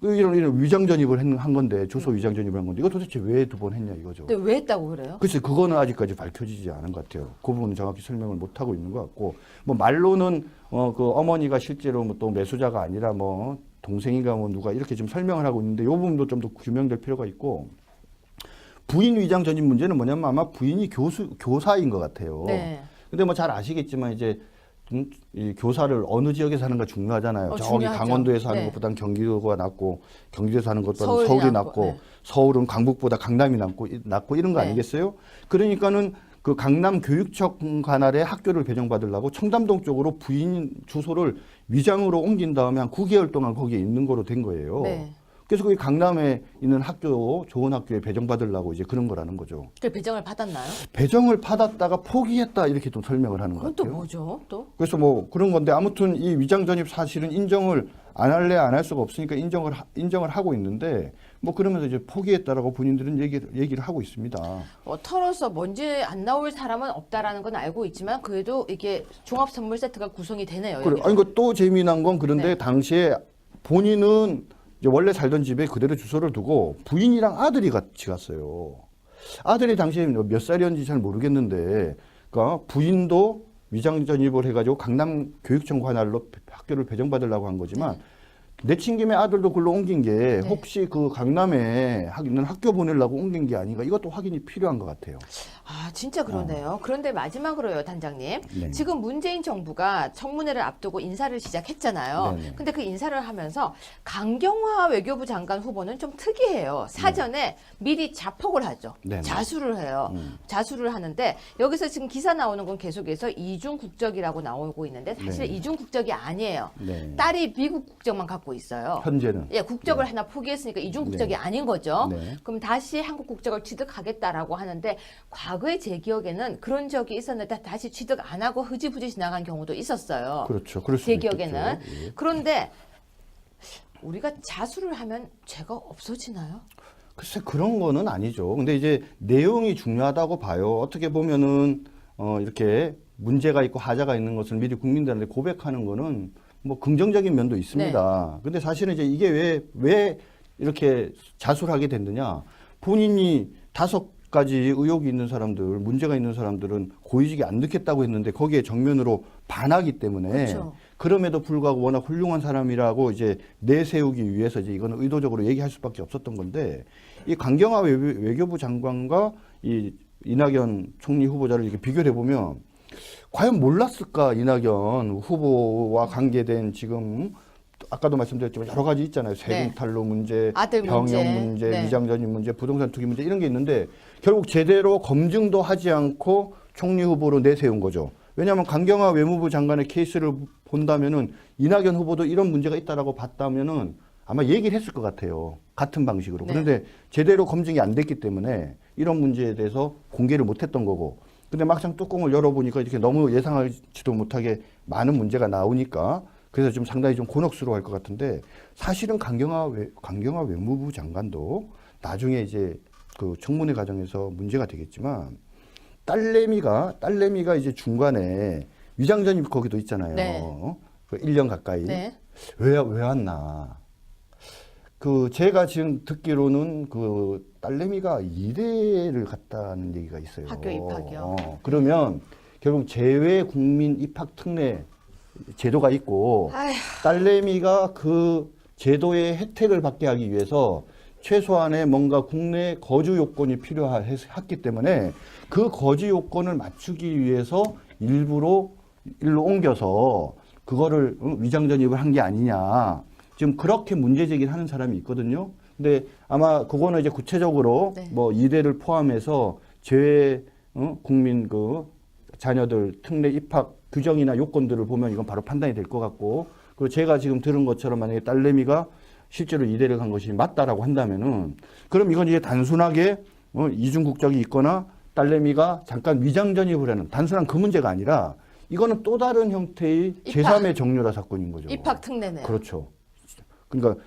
[SPEAKER 2] 이런 위장 전입을 한 건데 주소 위장 전입을 한 건데 이거 도대체 왜 2번 했냐 이거죠.
[SPEAKER 1] 근데 왜 했다고 그래요?
[SPEAKER 2] 글쎄 그거는 아직까지 밝혀지지 않은 것 같아요. 그 부분은 정확히 설명을 못 하고 있는 것 같고 뭐 말로는 그 어머니가 실제로 뭐 또 매수자가 아니라 뭐 동생인가 뭐 누가 이렇게 지금 설명을 하고 있는데 이 부분도 좀 더 규명될 필요가 있고 부인 위장 전입 문제는 뭐냐면 아마 부인이 교사인 것 같아요.
[SPEAKER 1] 네.
[SPEAKER 2] 근데 뭐 잘 아시겠지만 이제 이 교사를 어느 지역에서 하는 가 중요하잖아요. 저기
[SPEAKER 1] 중요하죠.
[SPEAKER 2] 강원도에서 하는
[SPEAKER 1] 네.
[SPEAKER 2] 것보다는 경기도가 낫고 경기도에서 하는 것보다는
[SPEAKER 1] 서울이
[SPEAKER 2] 서울이
[SPEAKER 1] 낫고,
[SPEAKER 2] 낫고
[SPEAKER 1] 네.
[SPEAKER 2] 서울은 강북보다 강남이 낫고 이런 거
[SPEAKER 1] 네.
[SPEAKER 2] 아니겠어요? 그러니까는 그 강남 교육청 관할에 학교를 배정받으려고 청담동 쪽으로 부인 주소를 위장으로 옮긴 다음에 한 9개월 동안 거기에 있는 거로 된 거예요.
[SPEAKER 1] 네.
[SPEAKER 2] 그래서 거기 강남에 있는 학교, 좋은 학교에 배정받으려고 이제 그런 거라는 거죠.
[SPEAKER 1] 그 배정을 받았나요?
[SPEAKER 2] 배정을 받았다가 포기했다 이렇게 좀 설명을 하는 것
[SPEAKER 1] 그건 또
[SPEAKER 2] 같아요.
[SPEAKER 1] 뭐죠? 또?
[SPEAKER 2] 그래서 뭐 그런 건데 아무튼 이 위장 전입 사실은 인정을 안 할래 안 할 수가 없으니까 인정을 하고 있는데 뭐 그러면서 이제 포기했다라고 본인들은 얘기를 하고 있습니다.
[SPEAKER 1] 털어서 먼지 안 나올 사람은 없다라는 건 알고 있지만 그래도 이게 종합 선물 세트가 구성이 되네요.
[SPEAKER 2] 그래.
[SPEAKER 1] 여기서.
[SPEAKER 2] 아니 이거 또 재미난 건 그런데
[SPEAKER 1] 네.
[SPEAKER 2] 당시에 본인은 이제 원래 살던 집에 그대로 주소를 두고 부인이랑 아들이 같이 갔어요. 아들이 당시에 몇 살이었는지 잘 모르겠는데, 그러니까 부인도 위장 전입을 해가지고 강남 교육청 관할로 학교를 배정받으려고 한 거지만 내친김에 아들도 글로 옮긴 게
[SPEAKER 1] 네.
[SPEAKER 2] 혹시 그 강남에 있는 학교 보내려고 옮긴 게 아닌가 이것도 확인이 필요한 것 같아요.
[SPEAKER 1] 아, 진짜 그러네요. 그런데 마지막으로요, 단장님.
[SPEAKER 2] 네.
[SPEAKER 1] 지금 문재인 정부가 청문회를 앞두고 인사를 시작했잖아요.
[SPEAKER 2] 네네.
[SPEAKER 1] 근데 그 인사를 하면서 강경화 외교부 장관 후보는 좀 특이해요. 사전에 미리 자폭을 하죠.
[SPEAKER 2] 네네.
[SPEAKER 1] 자수를 해요. 자수를 하는데 여기서 지금 기사 나오는 건 계속해서 이중 국적이라고 나오고 있는데 사실
[SPEAKER 2] 네.
[SPEAKER 1] 이중 국적이 아니에요.
[SPEAKER 2] 네.
[SPEAKER 1] 딸이 미국 국적만 갖고 있어요.
[SPEAKER 2] 현재는.
[SPEAKER 1] 예, 국적을 하나 포기했으니까 이중 국적이 아닌 거죠.
[SPEAKER 2] 네.
[SPEAKER 1] 그럼 다시 한국 국적을 취득하겠다라고 하는데 과거에 제 기억에는 그런 적이 있었는데 다시 취득 안 하고 흐지부지 지나간 경우도 있었어요.
[SPEAKER 2] 그렇죠. 그럴 수도
[SPEAKER 1] 제
[SPEAKER 2] 있겠죠.
[SPEAKER 1] 기억에는.
[SPEAKER 2] 예.
[SPEAKER 1] 그런데 우리가 자수를 하면 죄가 없어지나요?
[SPEAKER 2] 글쎄 그런 거는 아니죠. 근데 이제 내용이 중요하다고 봐요. 어떻게 보면은 이렇게 문제가 있고 하자가 있는 것을 미리 국민들한테 고백하는 거는 뭐 긍정적인 면도 있습니다. 근데 사실은 이제 이게 왜 이렇게 자수를 하게 됐느냐? 본인이 5가지 의혹이 있는 사람들, 문제가 있는 사람들은 고위직에 안 넣겠다고 했는데 거기에 정면으로 반하기 때문에
[SPEAKER 1] 그렇죠.
[SPEAKER 2] 그럼에도 불구하고 워낙 훌륭한 사람이라고 이제 내세우기 위해서 이제 이거는 의도적으로 얘기할 수밖에 없었던 건데 이 강경화 외교부 장관과 이 이낙연 총리 후보자를 이렇게 비교를 해보면 과연 몰랐을까 이낙연 후보와 관계된 지금 아까도 말씀드렸지만 여러 가지 있잖아요. 세금
[SPEAKER 1] 네.
[SPEAKER 2] 탈루 문제,
[SPEAKER 1] 아들
[SPEAKER 2] 병역
[SPEAKER 1] 문제,
[SPEAKER 2] 문제,
[SPEAKER 1] 네.
[SPEAKER 2] 위장 전입 문제, 부동산 투기 문제 이런 게 있는데 결국 제대로 검증도 하지 않고 총리 후보로 내세운 거죠. 왜냐하면 강경화 외무부 장관의 케이스를 본다면은 이낙연 후보도 이런 문제가 있다라고 봤다면은 아마 얘기를 했을 것 같아요. 같은 방식으로.
[SPEAKER 1] 네.
[SPEAKER 2] 그런데 제대로 검증이 안 됐기 때문에 이런 문제에 대해서 공개를 못했던 거고. 근데 막상 뚜껑을 열어보니까 이렇게 너무 예상하지도 못하게 많은 문제가 나오니까 그래서 좀 상당히 좀 곤혹스러워할 것 같은데 사실은 강경화 외무부 장관도 나중에 이제 그 청문회 과정에서 문제가 되겠지만 딸내미가 이제 중간에 위장 전입 거기도 있잖아요.
[SPEAKER 1] 네.
[SPEAKER 2] 그 1년 가까이.
[SPEAKER 1] 네.
[SPEAKER 2] 왜 왔나? 그 제가 지금 듣기로는 그 딸내미가 이대를 갔다는 얘기가 있어요.
[SPEAKER 1] 학교 입학이요.
[SPEAKER 2] 그러면 결국 재외 국민 입학 특례 제도가 있고
[SPEAKER 1] 아휴.
[SPEAKER 2] 딸내미가 그 제도의 혜택을 받게 하기 위해서 최소한의 뭔가 국내 거주 요건이 필요했기 때문에 그 거주 요건을 맞추기 위해서 일부러 일로 옮겨서 그거를 위장 전입을 한 게 아니냐. 지금 그렇게 문제 제기를 하는 사람이 있거든요. 근데 아마 그거는 이제 구체적으로
[SPEAKER 1] 네.
[SPEAKER 2] 뭐 이대를 포함해서 재외 국민 그 자녀들 특례 입학 규정이나 요건들을 보면 이건 바로 판단이 될 것 같고, 그리고 제가 지금 들은 것처럼 만약에 딸내미가 실제로 이대를 간 것이 맞다라고 한다면은 그럼 이건 이제 단순하게 이중 국적이 있거나 딸내미가 잠깐 위장 전입을 하는 단순한 그 문제가 아니라 이거는 또 다른 형태의 제3의 정유라 사건인 거죠.
[SPEAKER 1] 입학 특례네.
[SPEAKER 2] 그렇죠. 그러니까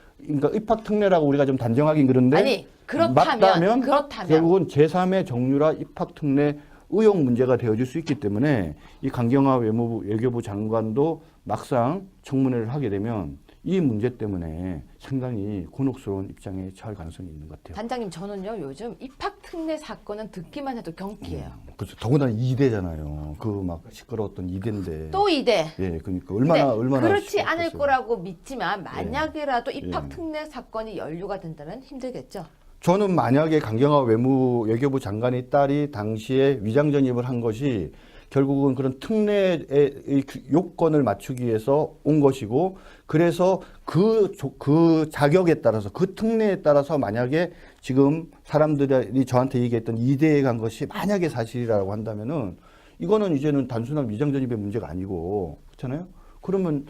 [SPEAKER 2] 입학 특례라고 우리가 좀 단정하긴 그런데
[SPEAKER 1] 아니
[SPEAKER 2] 맞다면
[SPEAKER 1] 그렇다면
[SPEAKER 2] 결국은 제3의 정유라 입학 특례 의혹 문제가 되어질 수 있기 때문에 이 강경화 외교부 장관도 막상 청문회를 하게 되면 이 문제 때문에 상당히 곤혹스러운 입장에 처할 가능성이 있는 것 같아요.
[SPEAKER 1] 단장님 저는요 요즘 입학 특례 사건은 듣기만 해도 경기해요.
[SPEAKER 2] 그렇죠. 더군다나 2대잖아요. 그 막 시끄러웠던 2대인데.
[SPEAKER 1] 또 이대.
[SPEAKER 2] 예, 그러니까
[SPEAKER 1] 근데
[SPEAKER 2] 얼마나
[SPEAKER 1] 그렇지 않을
[SPEAKER 2] 시끄럽겠어요.
[SPEAKER 1] 거라고 믿지만 만약이라도 입학
[SPEAKER 2] 예.
[SPEAKER 1] 특례 사건이 연루가 된다면 힘들겠죠.
[SPEAKER 2] 저는 만약에 강경화 외교부 장관의 딸이 당시에 위장 전입을 한 것이 결국은 그런 특례의 요건을 맞추기 위해서 온 것이고, 그래서 그 자격에 따라서 그 특례에 따라서 만약에 지금 사람들이 저한테 얘기했던 이대에 간 것이 만약에 사실이라고 한다면은 이거는 이제는 단순한 위장 전입의 문제가 아니고, 그렇잖아요. 그러면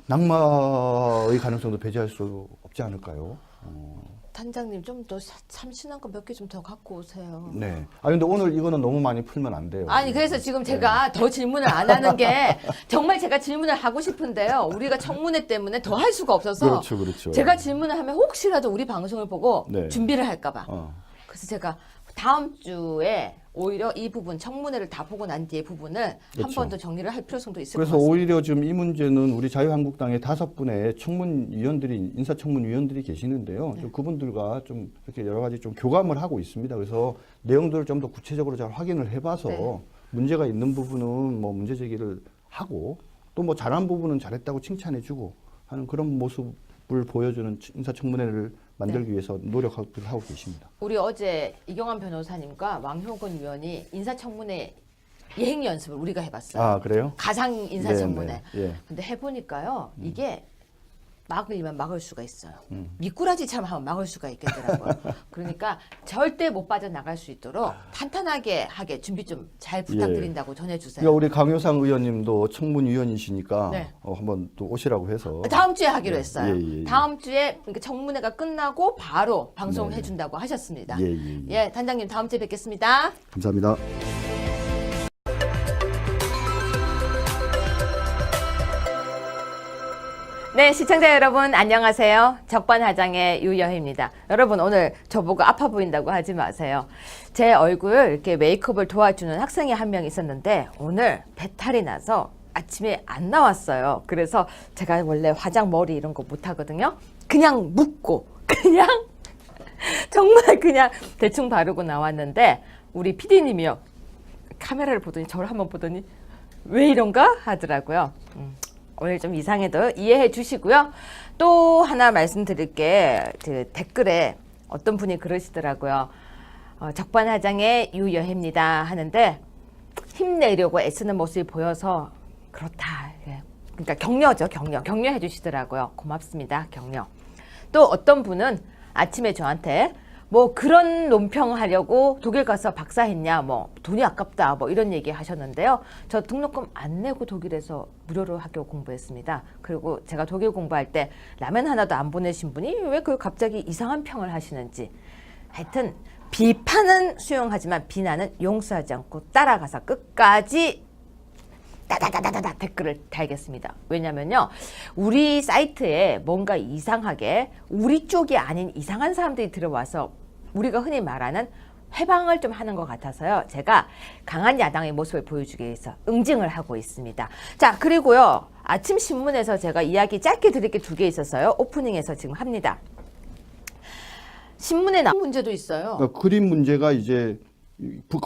[SPEAKER 2] 낙마의 가능성도 배제할 수 없지 않을까요?
[SPEAKER 1] 단장님 좀 더 참신한 거 몇 개 좀 더 갖고 오세요.
[SPEAKER 2] 네. 근데 오늘 이거는 너무 많이 풀면 안 돼요.
[SPEAKER 1] 아니 그래서 지금 제가 더 질문을 안 하는 게 정말 제가 질문을 하고 싶은데요. 우리가 청문회 때문에 더 할 수가 없어서
[SPEAKER 2] 그렇죠, 그렇죠.
[SPEAKER 1] 제가 질문을 하면 혹시라도 우리 방송을 보고
[SPEAKER 2] 네.
[SPEAKER 1] 준비를 할까 봐.
[SPEAKER 2] 어.
[SPEAKER 1] 그래서 제가 다음 주에 오히려 이 부분 청문회를 다 보고 난 뒤에 부분을 한
[SPEAKER 2] 그렇죠.
[SPEAKER 1] 번 더 정리를 할 필요성도 있을 것
[SPEAKER 2] 그래서
[SPEAKER 1] 같습니다.
[SPEAKER 2] 오히려 지금 이 문제는 우리 자유한국당의 5분의 인사청문위원들이 계시는데요.
[SPEAKER 1] 네.
[SPEAKER 2] 좀 그분들과 좀 이렇게 여러 가지 좀 교감을 하고 있습니다. 그래서 내용들을 좀 더 구체적으로 잘 확인을 해봐서
[SPEAKER 1] 네.
[SPEAKER 2] 문제가 있는 부분은 뭐 문제 제기를 하고, 또 뭐 잘한 부분은 잘했다고 칭찬해주고 하는 그런 모습을 보여주는 인사청문회를 만들기 위해서 노력하고 계십니다.
[SPEAKER 1] 우리 어제 이경환 변호사님과 왕효근 의원이 인사청문회 예행 연습을 우리가 해봤어요.
[SPEAKER 2] 아, 그래요?
[SPEAKER 1] 가상 인사청문회.
[SPEAKER 2] 네, 네.
[SPEAKER 1] 근데 해보니까요, 이게 막으려면 막을 수가 있어요. 미꾸라지처럼 하면 막을 수가 있겠더라고요. 그러니까 절대 못 빠져나갈 수 있도록 탄탄하게 하게 준비 좀 잘 부탁드린다고 전해주세요.
[SPEAKER 2] 그러니까 우리 강효상 의원님도 청문위원이시니까
[SPEAKER 1] 네.
[SPEAKER 2] 한번 또 오시라고 해서.
[SPEAKER 1] 다음 주에 하기로 했어요.
[SPEAKER 2] 예.
[SPEAKER 1] 다음 주에 그러니까 청문회가 끝나고 바로 방송을
[SPEAKER 2] 네.
[SPEAKER 1] 해준다고 하셨습니다.
[SPEAKER 2] 예.
[SPEAKER 1] 예, 단장님 다음 주에 뵙겠습니다.
[SPEAKER 2] 감사합니다.
[SPEAKER 1] 네, 시청자 여러분 안녕하세요. 적반하장의 유여희입니다. 여러분 오늘 저보고 아파 보인다고 하지 마세요. 제 얼굴 이렇게 메이크업을 도와주는 학생이 한 명 있었는데 오늘 배탈이 나서 아침에 안 나왔어요. 그래서 제가 원래 화장 머리 이런 거 못 하거든요. 그냥 묶고 그냥 정말 그냥 대충 바르고 나왔는데 우리 PD님이요. 카메라를 보더니 저를 한번 보더니 왜 이런가 하더라고요. 오늘 좀 이상해도 이해해 주시고요. 또 하나 말씀드릴 게 그 댓글에 어떤 분이 그러시더라고요. 적반하장의 유여혜입니다 하는데 힘내려고 애쓰는 모습이 보여서 그렇다. 예. 그러니까 격려죠. 격려해 주시더라고요. 고맙습니다. 격려. 또 어떤 분은 아침에 저한테 뭐 그런 논평하려고 독일 가서 박사했냐, 뭐 돈이 아깝다, 뭐 이런 얘기 하셨는데요. 저 등록금 안 내고 독일에서 무료로 학교 공부했습니다. 그리고 제가 독일 공부할 때 라면 하나도 안 보내신 분이 왜 그 갑자기 이상한 평을 하시는지. 하여튼 비판은 수용하지만 비난은 용서하지 않고 따라가서 끝까지 다다다다다 댓글을 달겠습니다. 왜냐면요, 우리 사이트에 뭔가 이상하게 우리 쪽이 아닌 이상한 사람들이 들어와서 우리가 흔히 말하는 해방을 좀 하는 것 같아서요. 제가 강한 야당의 모습을 보여주기 위해서 응징을 하고 있습니다. 자, 그리고요, 아침 신문에서 제가 이야기 짧게 드릴 게 2개 있었어요. 오프닝에서 지금 합니다. 신문에 나온 문제도 있어요.
[SPEAKER 2] 그러니까 그림 문제가 이제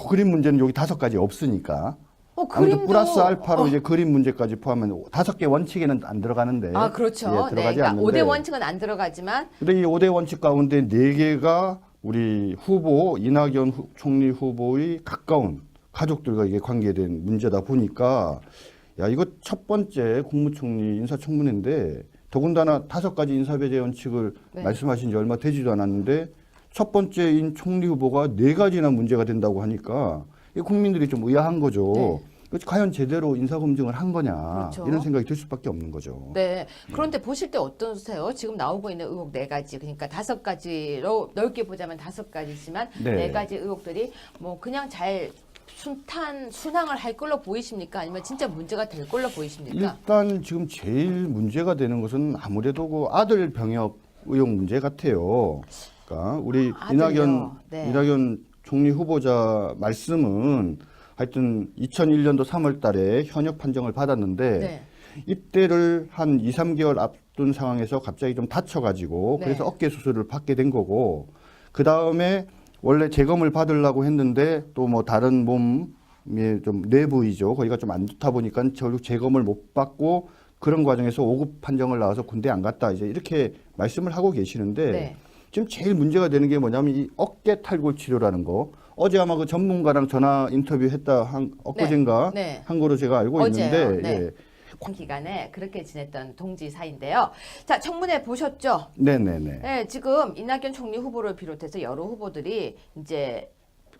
[SPEAKER 2] 그림 문제는 여기 5가지 없으니까 아무튼
[SPEAKER 1] 그림도
[SPEAKER 2] 플러스 알파로 이제 그림 문제까지 포함하면 5개 원칙에는 안 들어가는데.
[SPEAKER 1] 아, 그렇죠.
[SPEAKER 2] 예, 들어가지
[SPEAKER 1] 그러니까
[SPEAKER 2] 않는데.
[SPEAKER 1] 5대 원칙은 안 들어가지만
[SPEAKER 2] 근데 이 5대 원칙 가운데 4개가 우리 후보 이낙연 총리 후보의 가까운 가족들과 이게 관계된 문제다 보니까 야, 이거 첫 번째 국무총리 인사청문회인데 더군다나 5가지 인사배제 원칙을
[SPEAKER 1] 네. 말씀하신
[SPEAKER 2] 말씀하신 지 얼마 되지도 않았는데 첫 번째인 총리 후보가 4가지나 문제가 된다고 하니까 이 국민들이 좀 의아한 거죠.
[SPEAKER 1] 네.
[SPEAKER 2] 과연 제대로 인사검증을 한 거냐
[SPEAKER 1] 그렇죠.
[SPEAKER 2] 이런 생각이 들 수밖에 없는 거죠.
[SPEAKER 1] 네. 그런데 보실 때 어떠세요? 지금 나오고 있는 의혹 4가지. 그러니까 5가지로 넓게 보자면 5가지지만
[SPEAKER 2] 네.
[SPEAKER 1] 4가지 의혹들이 뭐 그냥 잘 순항을 할 걸로 보이십니까? 아니면 진짜 문제가 될 걸로 보이십니까?
[SPEAKER 2] 일단 지금 제일 문제가 되는 것은 아무래도 그 아들 병역 의혹 문제 같아요. 그러니까 우리
[SPEAKER 1] 아들요. 네.
[SPEAKER 2] 이낙연 총리 후보자 말씀은 하여튼 2001년도 3월 달에 현역 판정을 받았는데
[SPEAKER 1] 네.
[SPEAKER 2] 입대를 한 2, 3개월 앞둔 상황에서 갑자기 좀 다쳐가지고
[SPEAKER 1] 네.
[SPEAKER 2] 그래서 어깨 수술을 받게 된 거고 그 다음에 원래 재검을 받으려고 했는데 또 뭐 다른 몸에 좀 내부이죠. 거기가 좀 안 좋다 보니까 결국 재검을 못 받고 그런 과정에서 5급 판정을 나와서 군대 안 갔다 이제 이렇게 말씀을 하고 계시는데
[SPEAKER 1] 네.
[SPEAKER 2] 지금 제일 문제가 되는 게 뭐냐면 이 어깨 탈골 치료라는 거. 어제 아마 그 전문가랑 전화 인터뷰했다 엊그젠가
[SPEAKER 1] 네.
[SPEAKER 2] 한 거로 제가 알고
[SPEAKER 1] 어제요.
[SPEAKER 2] 있는데
[SPEAKER 1] 네.
[SPEAKER 2] 예.
[SPEAKER 1] 기간에 그렇게 지냈던 동지 사이인데요. 자, 청문회 보셨죠?
[SPEAKER 2] 네네네.
[SPEAKER 1] 네, 지금 이낙연 총리 후보를 비롯해서 여러 후보들이 이제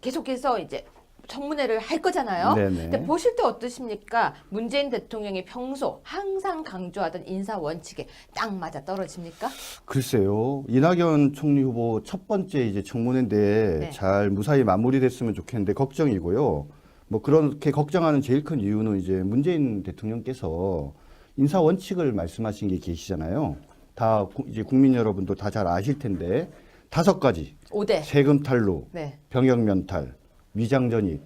[SPEAKER 1] 계속해서 이제 청문회를 할 거잖아요.
[SPEAKER 2] 네네.
[SPEAKER 1] 근데 보실 때 어떠십니까? 문재인 대통령이 평소 항상 강조하던 인사 원칙에 딱 맞아 떨어집니까?
[SPEAKER 2] 글쎄요. 이낙연 총리 후보 첫 번째 이제 청문회인데
[SPEAKER 1] 네.
[SPEAKER 2] 잘 무사히 마무리됐으면 좋겠는데 걱정이고요. 뭐 그렇게 걱정하는 제일 큰 이유는 이제 문재인 대통령께서 인사 원칙을 말씀하신 게 계시잖아요. 다 이제 국민 여러분도 다 잘 아실 텐데 5가지
[SPEAKER 1] 5대.
[SPEAKER 2] 세금 탈루,
[SPEAKER 1] 네.
[SPEAKER 2] 병역 면탈, 위장 전입,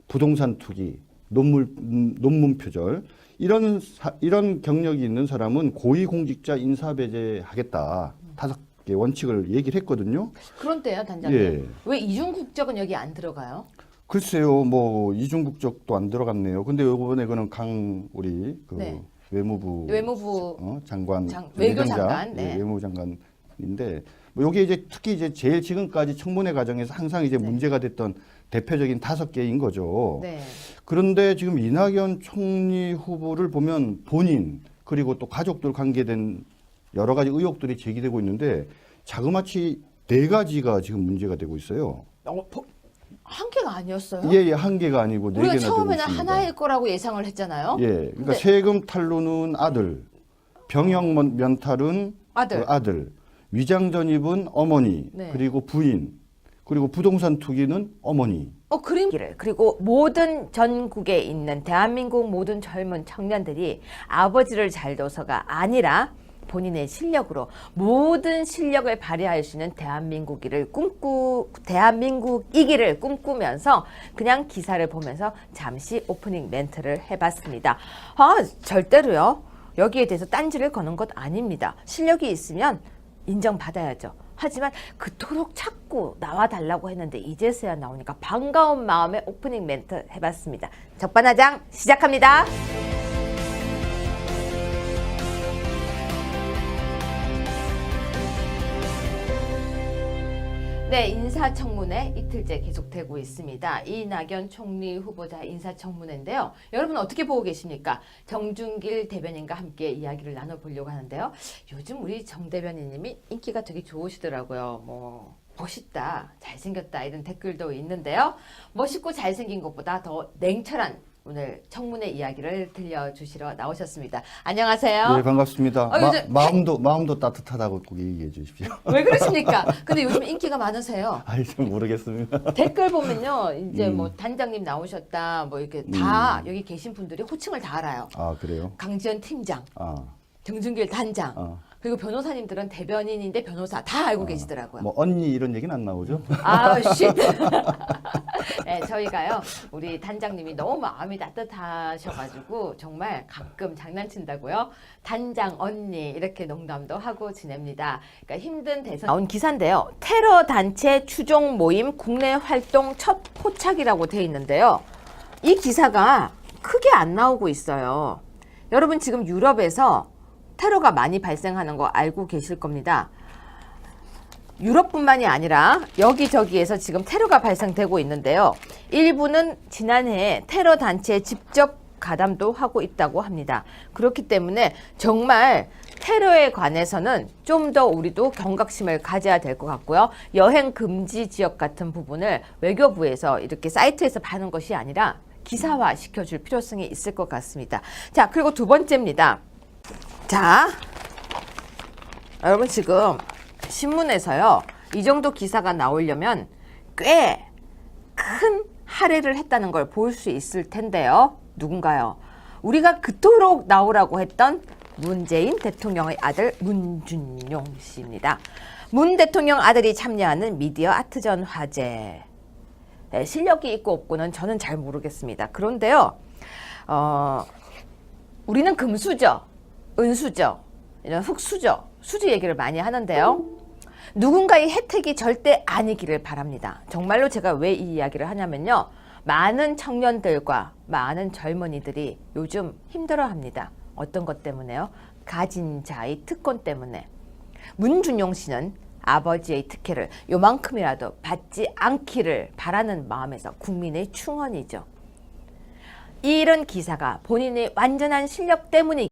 [SPEAKER 2] 부동산 투기, 논문 표절 이런 경력이 있는 사람은 고위공직자 인사 배제하겠다. 5개 원칙을 얘기를 했거든요.
[SPEAKER 1] 그런데요, 단장님.
[SPEAKER 2] 예.
[SPEAKER 1] 왜 이중 국적은 여기 안 들어가요?
[SPEAKER 2] 글쎄요, 뭐 이중 국적도 안 들어갔네요. 근데 이번에 그는 우리 그
[SPEAKER 1] 네.
[SPEAKER 2] 외무부 장관,
[SPEAKER 1] 외교장관,
[SPEAKER 2] 예,
[SPEAKER 1] 네.
[SPEAKER 2] 외무장관인데 뭐 여기 이제 특히 이제 제일 지금까지 청문회 과정에서 항상 이제 문제가 됐던 대표적인 5개인 거죠.
[SPEAKER 1] 네.
[SPEAKER 2] 그런데 지금 이낙연 총리 후보를 보면 본인 그리고 또 가족들 관계된 여러 가지 의혹들이 제기되고 있는데 자그마치 4가지가 지금 문제가 되고 있어요.
[SPEAKER 1] 한 개가 아니었어요?
[SPEAKER 2] 예, 1개가 아니고 4개나
[SPEAKER 1] 우리가
[SPEAKER 2] 되고
[SPEAKER 1] 처음에는
[SPEAKER 2] 있습니다.
[SPEAKER 1] 하나일 거라고 예상을 했잖아요.
[SPEAKER 2] 예, 그러니까
[SPEAKER 1] 근데
[SPEAKER 2] 세금 탈루는 아들, 병역 면탈은
[SPEAKER 1] 아들.
[SPEAKER 2] 그 아들, 위장 전입은 어머니,
[SPEAKER 1] 네.
[SPEAKER 2] 그리고 부인, 그리고 부동산 투기는 어머니.
[SPEAKER 1] 그림기를 그리고 모든 전국에 있는 대한민국 모든 젊은 청년들이 아버지를 잘 둬서가 아니라 본인의 실력으로 모든 실력을 발휘할 수 있는 대한민국이기를 꿈꾸면서 그냥 기사를 보면서 잠시 오프닝 멘트를 해봤습니다. 절대로요. 여기에 대해서 딴지를 거는 것 아닙니다. 실력이 있으면 인정받아야죠. 하지만 그토록 찾고 나와달라고 했는데 이제서야 나오니까 반가운 마음에 오프닝 멘트 해봤습니다. 적반하장 시작합니다. 네, 인사청문회 이틀째 계속되고 있습니다. 이낙연 총리 후보자 인사청문회인데요. 여러분 어떻게 보고 계십니까? 정준길 대변인과 함께 이야기를 나눠보려고 하는데요. 요즘 우리 정 대변인님이 인기가 되게 좋으시더라고요. 뭐 멋있다, 잘생겼다 이런 댓글도 있는데요. 멋있고 잘생긴 것보다 더 냉철한 오늘 청문회 이야기를 들려주시러 나오셨습니다. 안녕하세요.
[SPEAKER 2] 네, 반갑습니다.
[SPEAKER 1] 요즘
[SPEAKER 2] 마음도 따뜻하다고 꼭 얘기해 주십시오.
[SPEAKER 1] 왜 그러십니까? 근데 요즘 인기가 많으세요.
[SPEAKER 2] 아니, 좀 모르겠습니다.
[SPEAKER 1] 댓글 보면요, 이제 뭐 단장님 나오셨다, 뭐 이렇게 다 여기 계신 분들이 호칭을 다 알아요.
[SPEAKER 2] 아, 그래요?
[SPEAKER 1] 강지연 팀장,
[SPEAKER 2] 아,
[SPEAKER 1] 정준길 단장, 그리고 변호사님들은 대변인인데 변호사 다 알고 계시더라고요.
[SPEAKER 2] 뭐 언니 이런 얘기는 안 나오죠?
[SPEAKER 1] 아, 쉿. 네, 저희가요, 우리 단장님이 너무 마음이 따뜻하셔가지고 정말 가끔 장난친다고요. 단장 언니 이렇게 농담도 하고 지냅니다. 그러니까 힘든 대선 나온 기사인데요. 테러 단체 추종 모임 국내 활동 첫 포착이라고 돼 있는데요. 이 기사가 크게 안 나오고 있어요. 여러분 지금 유럽에서 테러가 많이 발생하는 거 알고 계실 겁니다. 유럽뿐만이 아니라 여기저기에서 지금 테러가 발생되고 있는데요. 일부는 지난해에 테러 단체에 직접 가담도 하고 있다고 합니다. 그렇기 때문에 정말 테러에 관해서는 좀 더 우리도 경각심을 가져야 될 것 같고요. 여행 금지 지역 같은 부분을 외교부에서 이렇게 사이트에서 파는 것이 아니라 기사화 시켜줄 필요성이 있을 것 같습니다. 자, 그리고 두 번째입니다. 자, 여러분 지금 신문에서요, 이 정도 기사가 나오려면 꽤 큰 할애를 했다는 걸 볼 수 있을 텐데요. 누군가요? 우리가 그토록 나오라고 했던 문재인 대통령의 아들 문준용 씨입니다. 문 대통령 아들이 참여하는 미디어 아트전 화제. 네, 실력이 있고 없고는 저는 잘 모르겠습니다. 그런데요, 우리는 금수저, 은수저, 이런 흑수저, 수지 얘기를 많이 하는데요. 누군가의 혜택이 절대 아니기를 바랍니다. 정말로 제가 왜 이 이야기를 하냐면요. 많은 청년들과 많은 젊은이들이 요즘 힘들어합니다. 어떤 것 때문에요? 가진 자의 특권 때문에. 문준용 씨는 아버지의 특혜를 요만큼이라도 받지 않기를 바라는 마음에서 국민의 충원이죠. 이런 기사가 본인의 완전한 실력 때문이